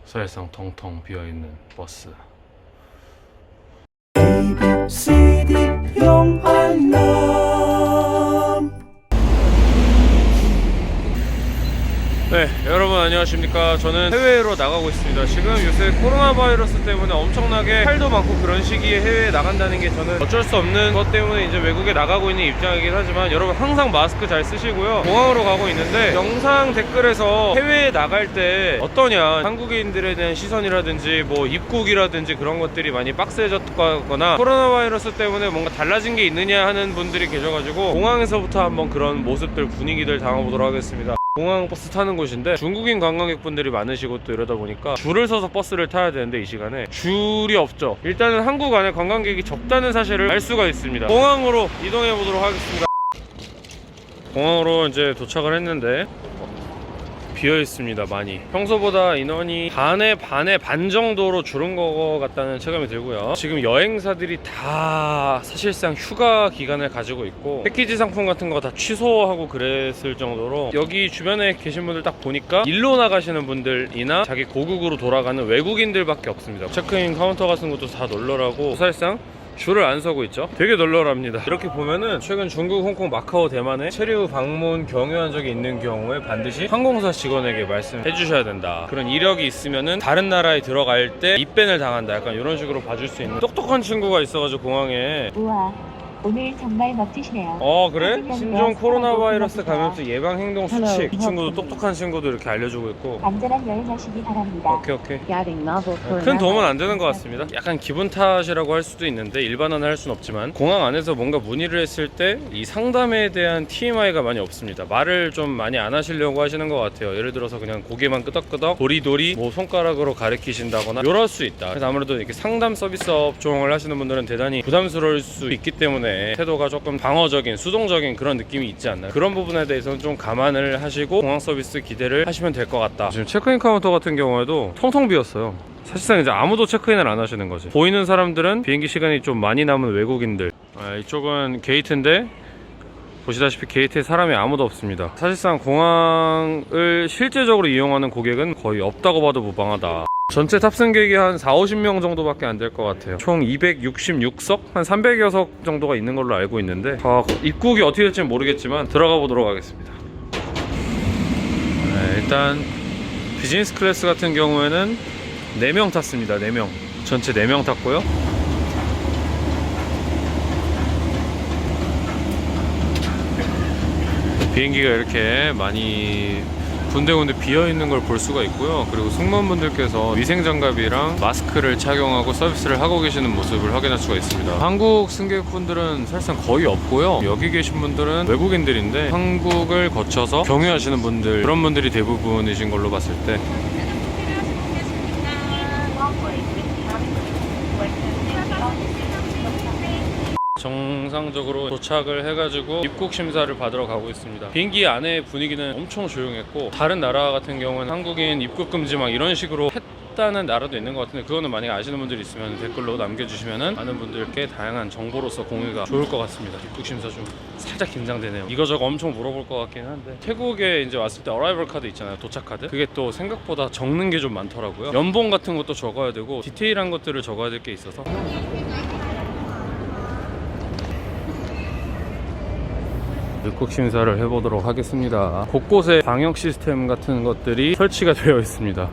사실상 텅텅 비어있는 버스. ABCD 영알람. 네, 여러분 안녕하십니까. 저는 해외로 나가고 있습니다. 지금 요새 코로나 바이러스 때문에 엄청나게 팔도 많고 그런 시기에 해외에 나간다는 게 저는 어쩔 수 없는 것 때문에 이제 외국에 나가고 있는 입장이긴 하지만, 여러분 항상 마스크 잘 쓰시고요. 공항으로 가고 있는데 영상 댓글에서 해외에 나갈 때 어떠냐, 한국인들에 대한 시선이라든지 뭐 입국이라든지 그런 것들이 많이 빡세졌거나 코로나 바이러스 때문에 뭔가 달라진 게 있느냐 하는 분들이 계셔가지고, 공항에서부터 한번 그런 모습들, 분위기들 담아보도록 하겠습니다. 공항 버스 타는 곳인데 중국인 관광객분들이 많으시고 또 이러다 보니까 줄을 서서 버스를 타야 되는데 이 시간에 줄이 없죠. 일단은 한국 안에 관광객이 적다는 사실을 알 수가 있습니다. 공항으로 이동해 보도록 하겠습니다. 공항으로 이제 도착을 했는데 비어 있습니다. 많이 평소보다 인원이 반에 반 정도로 줄은 것 같다는 체감이 들고요. 지금 여행사들이 다 사실상 휴가 기간을 가지고 있고 패키지 상품 같은 거 다 취소하고 그랬을 정도로, 여기 주변에 계신 분들 딱 보니까 일로 나가시는 분들이나 자기 고국으로 돌아가는 외국인들밖에 없습니다. 체크인 카운터 같은 것도 다 널널하고 사실상 줄을 안 서고 있죠. 되게 널널합니다. 이렇게 보면은 최근 중국, 홍콩, 마카오, 대만에 체류 방문 경유한 적이 있는 경우에 반드시 항공사 직원에게 말씀해 주셔야 된다. 그런 이력이 있으면은 다른 나라에 들어갈 때 입밴을 당한다. 약간 이런 식으로 봐줄 수 있는 똑똑한 친구가 있어가지고 공항에. 우와, 오늘 정말 멋지시네요. 그래? 신종 코로나 바이러스 감염증 예방 행동 수칙. 이 친구도 똑똑한 친구도 이렇게 알려주고 있고. 안전한 여행하시기 바랍니다. 오케이. 큰 도움은 안 되는 것 같습니다. 약간 기분 탓이라고 할 수도 있는데 일반화는 할 수는 없지만, 공항 안에서 뭔가 문의를 했을 때 이 상담에 대한 TMI가 많이 없습니다. 말을 좀 많이 안 하시려고 하시는 것 같아요. 예를 들어서 그냥 고개만 끄덕끄덕 도리도리 뭐 손가락으로 가리키신다거나 이럴 수 있다. 그래서 아무래도 이렇게 상담 서비스 업종을 하시는 분들은 대단히 부담스러울 수 있기 때문에 태도가 조금 방어적인, 수동적인 그런 느낌이 있지 않나요? 그런 부분에 대해서는 좀 감안을 하시고 공항 서비스 기대를 하시면 될 것 같다. 지금 체크인 카운터 같은 경우에도 텅텅 비었어요. 사실상 이제 아무도 체크인을 안 하시는 거지. 보이는 사람들은 비행기 시간이 좀 많이 남은 외국인들. 이쪽은 게이트인데 보시다시피 게이트에 사람이 아무도 없습니다. 사실상 공항을 실제적으로 이용하는 고객은 거의 없다고 봐도 무방하다. 전체 탑승객이 한 40-50명 정도밖에 안 될 것 같아요. 총 266석? 한 300여 석 정도가 있는 걸로 알고 있는데, 입국이 어떻게 될지는 모르겠지만 들어가 보도록 하겠습니다. 일단 비즈니스 클래스 같은 경우에는 4명 탔습니다. 4명. 전체 4명 탔고요. 비행기가 이렇게 많이 군데군데 비어있는 걸 볼 수가 있고요. 그리고 승무원분들께서 위생장갑이랑 마스크를 착용하고 서비스를 하고 계시는 모습을 확인할 수가 있습니다. 한국 승객분들은 사실상 거의 없고요. 여기 계신 분들은 외국인들인데 한국을 거쳐서 경유하시는 분들, 그런 분들이 대부분이신 걸로 봤을 때. 정상적으로 도착을 해가지고 입국 심사를 받으러 가고 있습니다. 비행기 안에 분위기는 엄청 조용했고, 다른 나라 같은 경우는 한국인 입국 금지 막 이런 식으로 했다는 나라도 있는 것 같은데, 그거는 만약에 아시는 분들이 있으면 댓글로 남겨주시면은 많은 분들께 다양한 정보로서 공유가 좋을 것 같습니다. 입국 심사 좀 살짝 긴장되네요. 이거저거 엄청 물어볼 것 같긴 한데, 태국에 이제 왔을 때 어라이벌 카드 있잖아요, 도착 카드. 그게 또 생각보다 적는 게 좀 많더라고요. 연봉 같은 것도 적어야 되고 디테일한 것들을 적어야 될 게 있어서. 입국 심사를 해보도록 하겠습니다. 곳곳에 방역 시스템 같은 것들이 설치가 되어 있습니다.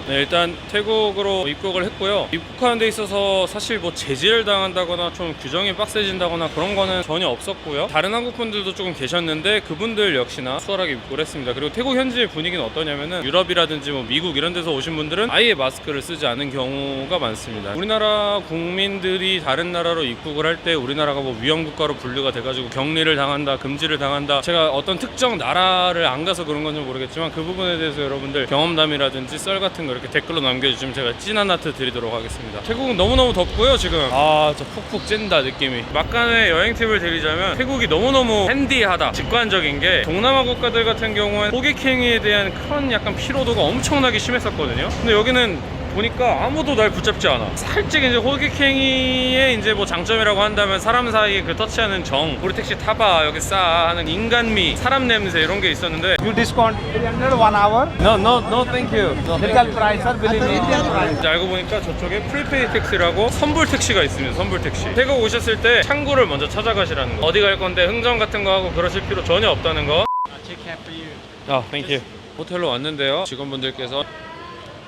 네, 일단 태국으로 입국을 했고요. 입국하는 데 있어서 사실 뭐 제지를 당한다거나 좀 규정이 빡세진다거나 그런 거는 전혀 없었고요. 다른 한국분들도 조금 계셨는데 그분들 역시나 수월하게 입국을 했습니다. 그리고 태국 현지의 분위기는 어떠냐면은, 유럽이라든지 뭐 미국 이런 데서 오신 분들은 아예 마스크를 쓰지 않은 경우가 많습니다. 우리나라 국민들이 다른 나라로 입국을 할 때 우리나라가 뭐 위험국가로 분류가 돼가지고 격리를 당한다, 금지를 당한다, 제가 어떤 특정 나라를 안 가서 그런 건지 모르겠지만 그 부분에 대해서 여러분들 경험담이라든지 썰 같은 거 이렇게 댓글로 남겨주시면 제가 찐 한 하트 드리도록 하겠습니다. 태국은 너무너무 덥고요. 지금 진짜 푹푹 찐다 느낌이. 막간의 여행 팁을 드리자면, 태국이 너무너무 핸디하다. 직관적인 게, 동남아 국가들 같은 경우는 호객행위에 대한 큰 약간 피로도가 엄청나게 심했었거든요. 근데 여기는 보니까 아무도 날 붙잡지 않아. 살짝 이제 호객행위의 이제 뭐 장점이라고 한다면 사람 사이에 그 터치하는 정, 우리 택시 타봐 여기 싸 하는 인간미, 사람 냄새 이런 게 있었는데 You discount 300 1 hour. No thank you. Local price, sir. Believe me. Indian price. 이제 알고 보니까 저쪽에 프리페이 택시라고 선불 택시가 있습니다. 선불 택시. 태국 오셨을 때 창구를 먼저 찾아가시라는 거. 어디 갈 건데 흥정 같은 거 하고 그러실 필요 전혀 없다는 거. thank you. 호텔로 왔는데요. 직원분들께서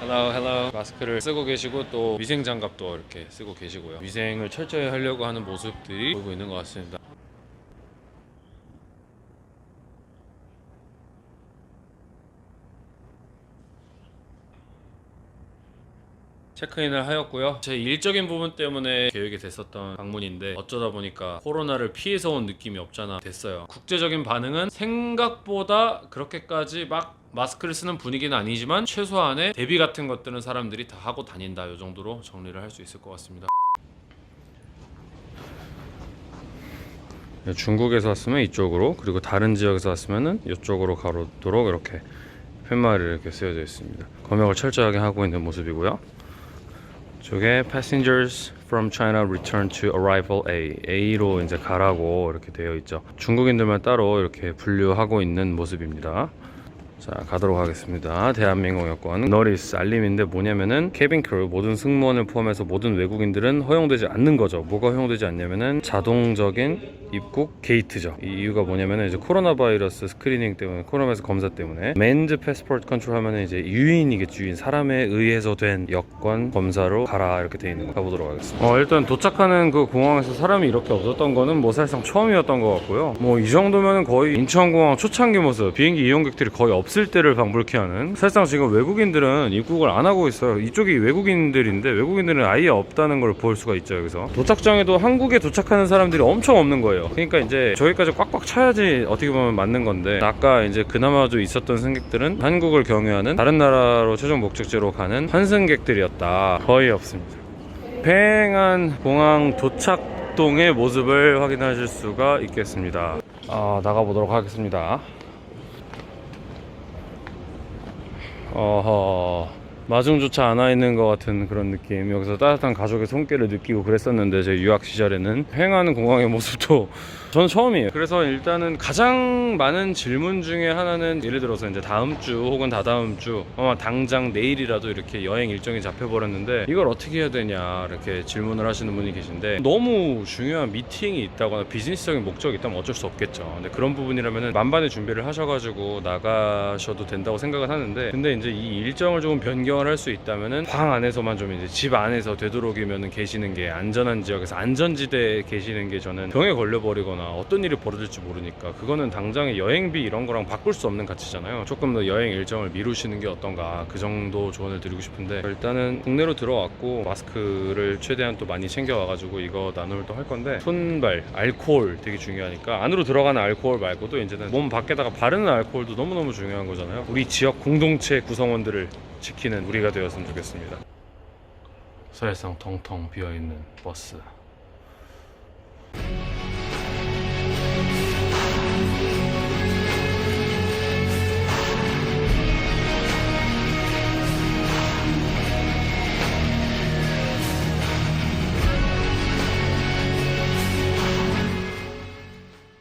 hello 마스크를 쓰고 계시고 또 위생 장갑도 이렇게 쓰고 계시고요. 위생을 철저히 하려고 하는 모습들이 보이고 있는 것 같습니다. 체크인을 하였고요. 제 일적인 부분 때문에 계획이 됐었던 방문인데 어쩌다 보니까 코로나를 피해서 온 느낌이 없잖아 됐어요. 국제적인 반응은 생각보다 그렇게까지 막 마스크를 쓰는 분위기는 아니지만 최소한의 대비 같은 것들은 사람들이 다 하고 다닌다, 이 정도로 정리를 할 수 있을 것 같습니다. 중국에서 왔으면 이쪽으로, 그리고 다른 지역에서 왔으면 이쪽으로 가로도록 이렇게 팻말이 이렇게 쓰여져 있습니다. 검역을 철저하게 하고 있는 모습이고요. 저게 Passengers from China return to arrival A, A로 이제 가라고 이렇게 되어 있죠. 중국인들만 따로 이렇게 분류하고 있는 모습입니다. 자, 가도록 하겠습니다. 대한민국 여권 너리스 알림인데 뭐냐면은 케빈크루 모든 승무원을 포함해서 모든 외국인들은 허용되지 않는 거죠. 뭐가 허용되지 않냐면은 자동적인 입국 게이트죠. 이 이유가 뭐냐면은 이제 코로나 바이러스 스크리닝 때문에, 코로나바이러스 검사 때문에 맨드 패스포트 컨트롤 하면은 이제 유인이겠죠. 유인, 사람에 의해서 된 여권 검사로 가라 이렇게 돼 있는 거 가보도록 하겠습니다. 일단 도착하는 그 공항에서 사람이 이렇게 없었던 거는 뭐 사실상 처음이었던 것 같고요. 뭐 이 정도면은 거의 인천공항 초창기 모습, 비행기 이용객들이 거의 없을 때를 방불케 하는. 사실상 지금 외국인들은 입국을 안 하고 있어요. 이쪽이 외국인들인데 외국인들은 아예 없다는 걸 볼 수가 있죠. 여기서 도착장에도 한국에 도착하는 사람들이 엄청 없는 거예요. 그러니까 이제 저기까지 꽉꽉 차야지 어떻게 보면 맞는 건데, 아까 이제 그나마 좀 있었던 승객들은 한국을 경유하는 다른 나라로 최종 목적지로 가는 환승객들이었다. 거의 없습니다. 팽안 공항 도착동의 모습을 확인하실 수가 있겠습니다. 나가보도록 하겠습니다. 마중조차 않아 있는 것 같은 그런 느낌. 여기서 따뜻한 가족의 손길을 느끼고 그랬었는데, 제 유학 시절에는 횡하는 공항의 모습도 저는 처음이에요. 그래서 일단은 가장 많은 질문 중에 하나는, 예를 들어서 이제 다음 주 혹은 다다음 주, 아마 당장 내일이라도 이렇게 여행 일정이 잡혀버렸는데 이걸 어떻게 해야 되냐 이렇게 질문을 하시는 분이 계신데, 너무 중요한 미팅이 있다거나 비즈니스적인 목적이 있다면 어쩔 수 없겠죠. 근데 그런 부분이라면은 만반의 준비를 하셔가지고 나가셔도 된다고 생각을 하는데, 근데 이제 이 일정을 조금 변경을 할 수 있다면은 방 안에서만 좀 이제 집 안에서 되도록이면 계시는 게, 안전한 지역에서 안전지대에 계시는 게, 저는 병에 걸려버리거나 어떤 일이 벌어질지 모르니까 그거는 당장의 여행비 이런 거랑 바꿀 수 없는 가치잖아요. 조금 더 여행 일정을 미루시는 게 어떤가, 그 정도 조언을 드리고 싶은데, 일단은 국내로 들어왔고 마스크를 최대한 또 많이 챙겨와가지고 이거 나눔을 또 할 건데, 손발 알코올 되게 중요하니까 안으로 들어가는 알코올 말고도 이제는 몸 밖에다가 바르는 알코올도 너무너무 중요한 거잖아요. 우리 지역 공동체 구성원들을 지키는 우리가 되었으면 좋겠습니다. 사실상 텅텅 비어있는 버스.